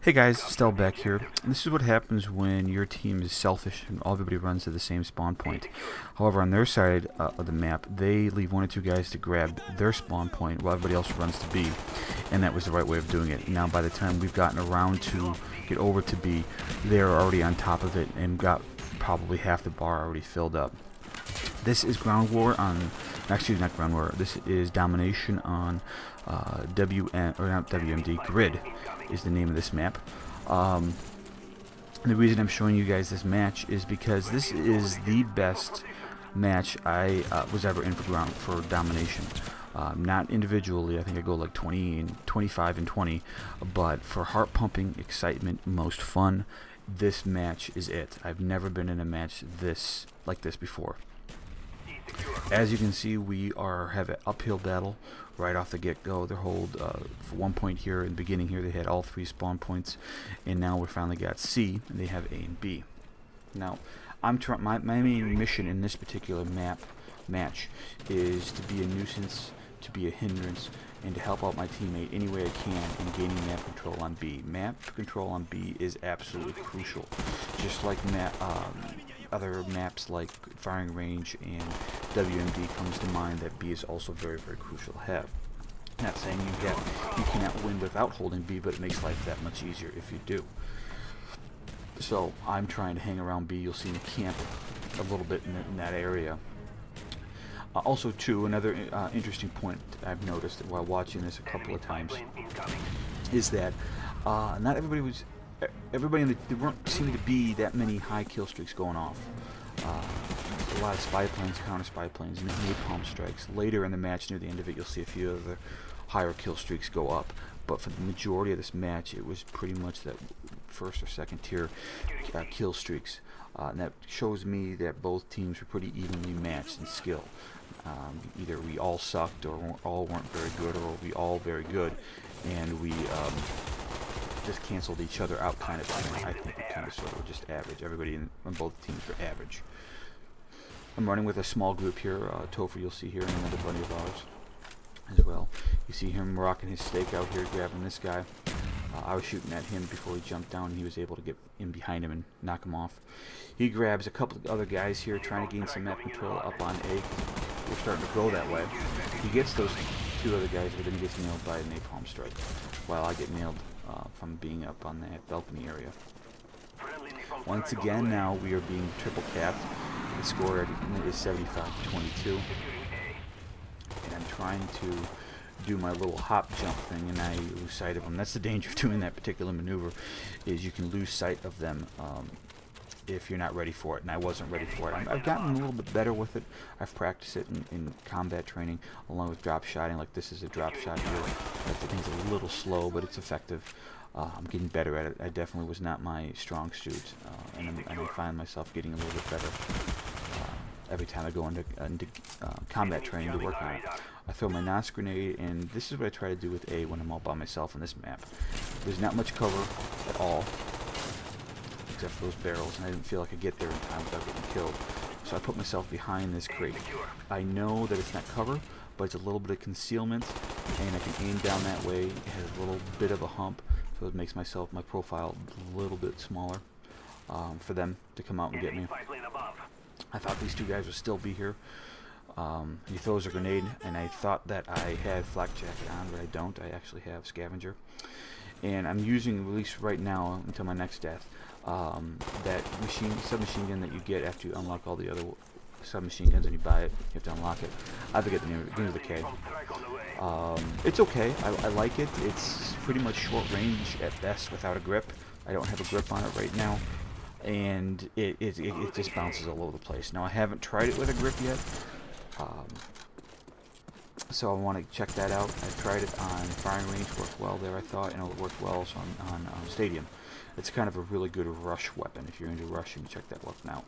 Hey guys, Stel back here. And this is what happens when your team is selfish and everybody runs to the same spawn point. However, on their side of the map, they leave one or two guys to grab their spawn point while everybody else runs to B. And that was the right way of doing it. Now by the time we've gotten around to get over to B, they're already on top of it and got probably half the bar already filled up. This is Ground War on, actually not Ground War, this is Domination on WMD, Grid is the name of this map. The reason I'm showing you guys this match is because this is the best match I was ever in for Domination. Not individually, I think I go like 20 and 25 and 20, but for heart pumping, excitement, most fun, this match is it. I've never been in a match like this before. As you can see, we have an uphill battle right off the get-go. They hold for 1 point here in the beginning here. They had all 3 spawn points, and now we finally got C, and they have A and B. Now, my main mission in this particular match is to be a nuisance, to be a hindrance, and to help out my teammate any way I can in gaining map control on B. Map control on B is absolutely crucial. Just like other maps like Firing Range and WMD comes to mind, that B is also very, very crucial to have. Not saying you cannot win without holding B, but it makes life that much easier if you do. So I'm trying to hang around B. You'll see me camp a little bit in that area. Also, too, another interesting point I've noticed while watching this a couple of times is that not everybody was. There weren't seeming to be that many high kill streaks going off. A lot of spy planes, counter spy planes, napalm strikes. Later in the match, near the end of it, you'll see a few of the higher kill streaks go up. But for the majority of this match, it was pretty much that first or second tier kill streaks. And that shows me that both teams were pretty evenly matched in skill. Either we all sucked, or all weren't very good, or we all very good, and we just canceled each other out kind of thing. I think we kind of sort of just average. Everybody on both teams were average. I'm running with a small group here. Topher, you'll see here, and another buddy of ours as well. You see him rocking his stake out here, grabbing this guy. I was shooting at him before he jumped down, and he was able to get in behind him and knock him off. He grabs a couple of other guys here, trying to gain some map control up on A. We're starting to go that way. He gets those 2 other guys, but then he gets nailed by a napalm strike, while I get nailed from being up on that balcony area. Once again, now we are being triple capped. The score is 75-22, and I'm trying to do my little hop jump thing, and I lose sight of them. That's the danger of doing that particular maneuver, is you can lose sight of them if you're not ready for it, and I wasn't ready for it. I've gotten a little bit better with it. I've practiced it in combat training, along with drop shotting. Like this is a drop shot here. The thing's a little slow, but it's effective. I'm getting better at it. I definitely was not my strong suit, and I find myself getting a little bit better every time I go into combat training to work on it. I throw my nonce grenade, and this is what I try to do with A when I'm all by myself on this map. There's not much cover at all, except for those barrels, and I didn't feel like I could get there in time without getting killed. So I put myself behind this crate. I know that it's not cover, but it's a little bit of concealment, and I can aim down that way. It has a little bit of a hump, so it makes my profile a little bit smaller for them to come out and get me. I thought these 2 guys would still be here. He throws a grenade, and I thought that I had flak jacket on, but I don't. I actually have scavenger. And I'm using, at least right now, until my next death, that submachine gun that you get after you unlock all the other submachine guns and you buy it. You have to unlock it. I forget the name of it. Begins with a K. It's okay. I like it. It's pretty much short range at best without a grip. I don't have a grip on it right now, and it just bounces all over the place. Now I haven't tried it with a grip yet, so I want to check that out. I tried it on Firing Range, worked well there I thought, and it worked well also on Stadium. It's kind of a really good rush weapon. If you're into rushing, check that weapon out.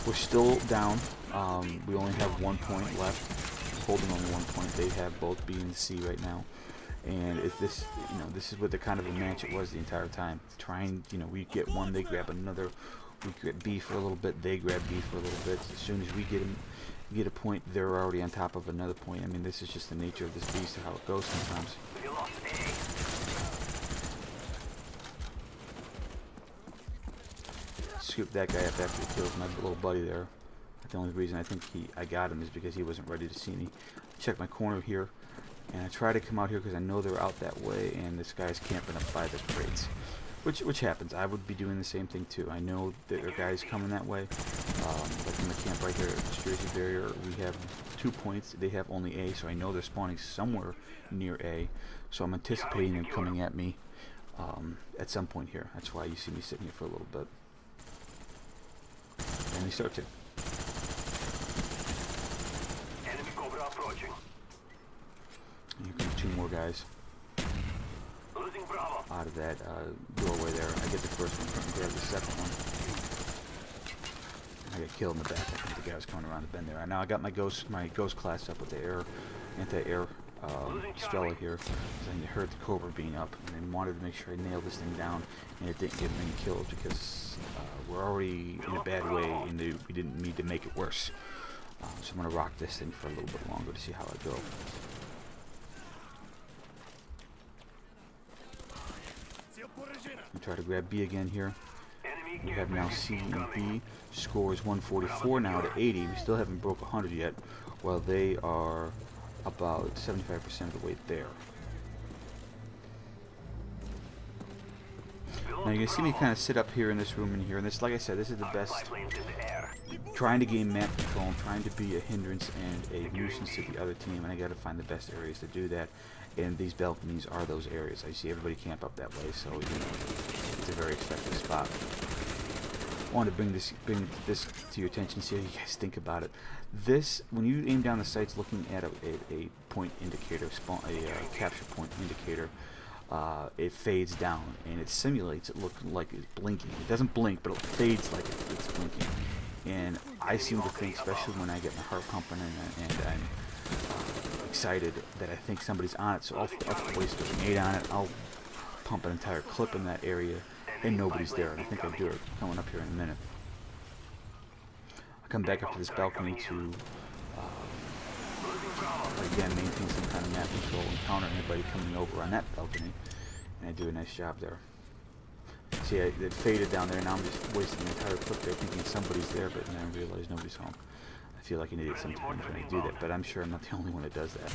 We're still down. We only have 1 point left, holding only 1 point. They have both B and C right now. And if this, this is what the kind of a match it was the entire time. Trying, we get one, they grab another. We get B for a little bit, they grab B for a little bit. As soon as we get a point, they're already on top of another point. I mean, this is just the nature of this beast, how it goes sometimes. scoop that guy up after he kills my little buddy there. The only reason I think I got him is because he wasn't ready to see me. Check my corner here, and I try to come out here because I know they're out that way, and this guy's camping up by the crates, which happens. I would be doing the same thing too. I know that there are guys coming that way. Like in the camp right here at the Jersey barrier, we have 2 points. They have only A, so I know they're spawning somewhere near A. So I'm anticipating them coming at me at some point here. That's why you see me sitting here for a little bit. And they start to. Enemy Cobra approaching. Here come 2 more guys Losing Bravo. out of that doorway there. I get the first one, and grab the second one. I get killed in the back. I think the guy was coming around the bend there. Now I got my ghost class up with the anti-air Strela here. I heard the Cobra being up, and I wanted to make sure I nailed this thing down, and it didn't get many kills because we're already in a bad way, and we didn't need to make it worse. So I'm gonna rock this thing for a little bit longer to see how I go. Try to grab B again here. We have now C and B. Score is 144 now to 80. We still haven't broke 100 yet, while they are about 75% of the way there. Now you can see me kind of sit up here in this room in here, and this, like I said, this is the best. Trying to gain map control, and trying to be a hindrance and a nuisance to the other team, and I got to find the best areas to do that. And these balconies are those areas. I see everybody camp up that way, so it's a very effective spot. I want to bring this to your attention, see how you guys think about it. This, when you aim down the sights looking at a point indicator, a capture point indicator, it fades down and it simulates it looking like it's blinking. It doesn't blink, but it fades like it's blinking. And I seem to think, especially when I get my heart pumping and I'm excited, that I think somebody's on it, so I'll waste a grenade on it. I'll pump an entire clip in that area, and nobody's there. And I think I'll do it coming up here in a minute. I'll come back up to this balcony to again maintain some kind of map control and counter anybody coming over on that balcony, and I do a nice job there. See, it faded down there. Now I'm just wasting the entire clip there, thinking somebody's there, but then I realize nobody's home. I feel like an idiot sometimes when I do that, but I'm sure I'm not the only one that does that.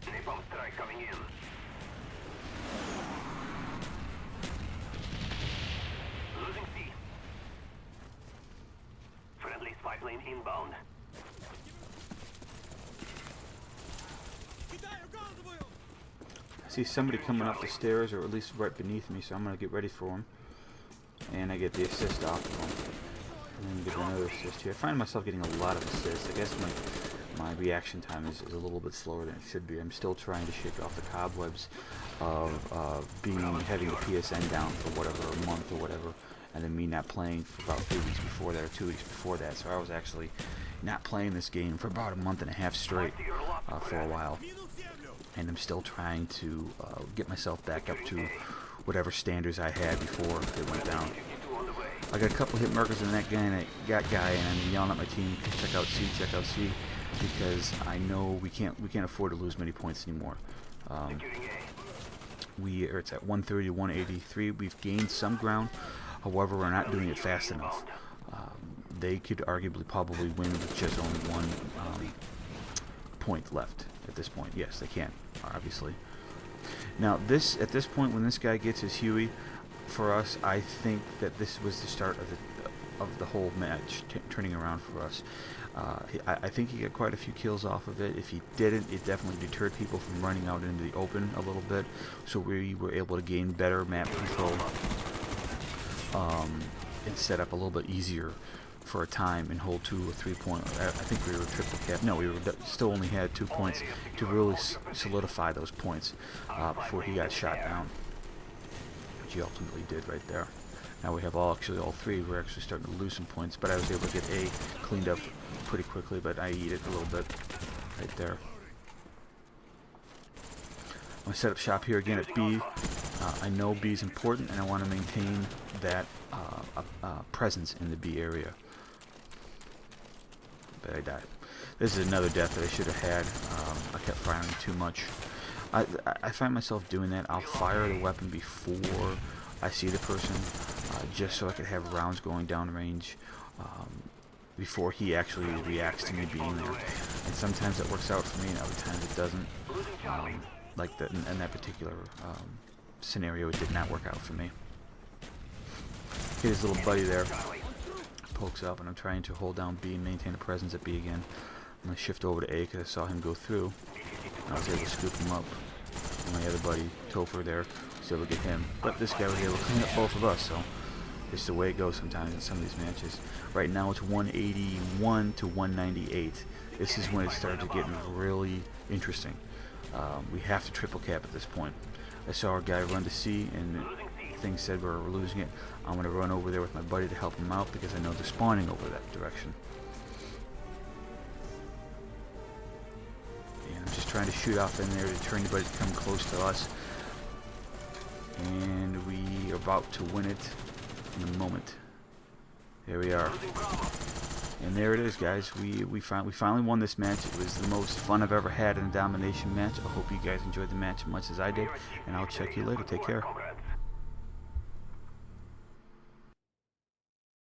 Napalm strike coming in. Losing C. Friendly spy plane inbound. I see somebody coming up the stairs, or at least right beneath me, so I'm going to get ready for him. And I get the assist off of him. And then get another assist here. I find myself getting a lot of assists. I guess my reaction time is a little bit slower than it should be. I'm still trying to shake off the cobwebs of having the PSN down for whatever, a month or whatever, and then me not playing for about 3 weeks before that, or 2 weeks before that. So I was actually not playing this game for about a month and a half straight for a while. And I'm still trying to get myself back up to whatever standards I had before it went down. I got a couple hit markers in that guy, and I'm yelling at my team, check out C, because I know we can't afford to lose many points anymore. It's at 130 to 183. We've gained some ground, however, we're not doing it fast enough. They could arguably probably win with just only 1 point left at this point. Yes, they can, obviously. Now, at this point, when this guy gets his Huey, for us, I think that this was the start of the whole match turning around for us. I think he got quite a few kills off of it. If he didn't, it definitely deterred people from running out into the open a little bit, so we were able to gain better map control and set up a little bit easier for a time and hold 2 or 3 points. I think we were triple cap. No, we still only had 2 points to really solidify those points before he got shot down, which he ultimately did right there. Now we have all 3. We're actually starting to lose some points, but I was able to get A cleaned up pretty quickly, but I eat it a little bit right there. I'm going to set up shop here again at B. I know B is important, and I want to maintain that presence in the B area. But I died. This is another death that I should have had. I kept firing too much. I find myself doing that. I'll fire the weapon before I see the person. just so I could have rounds going downrange before he actually reacts to me being there. And sometimes it works out for me, and other times it doesn't. Like in that particular scenario, it did not work out for me. His little buddy there pokes up, and I'm trying to hold down B and maintain a presence at B again. I'm going to shift over to A because I saw him go through. I was able to scoop him up. And my other buddy, Topher, there, was able to get him. But this guy was able to clean up both of us, so it's the way it goes sometimes in some of these matches. Right now it's 181 to 198. This is when it started to get really interesting. We have to triple cap at this point. I saw our guy run to C, and things said we're losing it. I'm going to run over there with my buddy to help him out because I know they're spawning over that direction. And I'm just trying to shoot off in there to turn anybody to come close to us. And we are about to win it in a moment. There we are. And there it is, guys. We finally won this match. It was the most fun I've ever had in a domination match. I hope you guys enjoyed the match as much as I did, and I'll check you later. Take care.